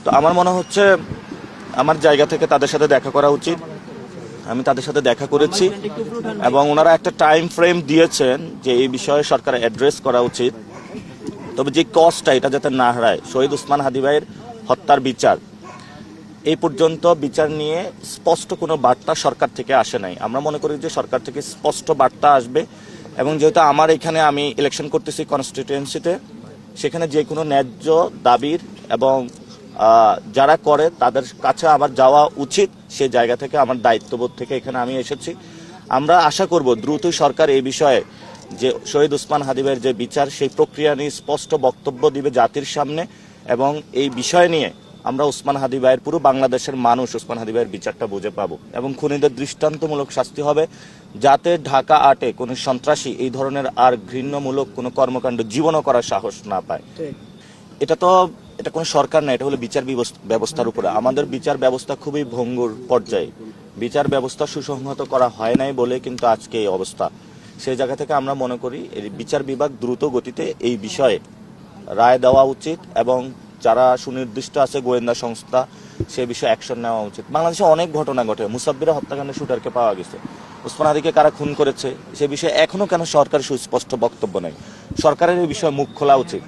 তো আমার মনে হচ্ছে আমার জায়গা থেকে তাদের সাথে দেখা করা উচিত। আমি তাদের সাথে দেখা করেছি এবং ওনারা একটা টাইম ফ্রেম দিয়েছেন যে এই বিষয়ে সরকার অ্যাড্রেস করা উচিত। তবে যে কজটা এটা যাতে না হারায়, শহীদ ওসমান হাদি ভাইয়ের হত্যার বিচার, এই পর্যন্ত বিচার নিয়ে স্পষ্ট কোনো বার্তা সরকার থেকে আসে নাই। আমরা মনে করি যে সরকার থেকে স্পষ্ট বার্তা আসবে এবং যেহেতু আমার এখানে আমি ইলেকশন করতেছি কনস্টিটিউয়েন্সিতে, সেখানে যে কোনো ন্যায্য দাবির এবং যারা করে তাদের কাছে আমার যাওয়া উচিত। সেই জায়গা থেকে আমার দায়িত্ববোধ থেকে এখানে আমি এসেছি। আমরা আশা করব দ্রুতই সরকার এই বিষয়ে যে শহীদ ওসমান হাদি ভাইয়ের যে বিচার, সেই প্রক্রিয়া নিয়ে স্পষ্ট বক্তব্য দিবে জাতির সামনে এবং এই বিষয় নিয়ে আমরা ওসমান হাদি ভাইয়ের, পুরো বাংলাদেশের মানুষ ওসমান হাদি ভাইয়ের বিচারটা বুঝে পাবো এবং খুনিদের দৃষ্টান্তমূলক শাস্তি হবে, যাতে ঢাকা 8-এ কোনো সন্ত্রাসী এই ধরনের আর ঘৃণ্যমূলক কোনো কর্মকাণ্ড জীবনও করার সাহস না পায়। এটা কোনো সরকার না, এটা হলো বিচার ব্যবস্থার উপরে। আমাদের বিচার ব্যবস্থা খুবই ভঙ্গুর পর্যায়ে, বিচার ব্যবস্থা সুসংহত করা হয় নাই বলে কিন্তু আজকে এই অবস্থা। সেই জায়গা থেকে আমরা মনে করি এই বিচার বিভাগ দ্রুত গতিতে এই বিষয়ে রায় দেওয়া উচিত এবং যারা সুনির্দিষ্ট আছে গোয়েন্দা সংস্থা, সে বিষয়ে অ্যাকশন নেওয়া উচিত। বাংলাদেশে অনেক ঘটনা ঘটে, মুসাব্বিরের হত্যাকাণ্ডে শুটারকে পাওয়া গেছে, ওসমান হাদিকে কারা খুন করেছে সে বিষয়ে এখনো কেন সরকারের সুস্পষ্ট বক্তব্য নেই? সরকারের এই বিষয়ে মুখ খোলা উচিত।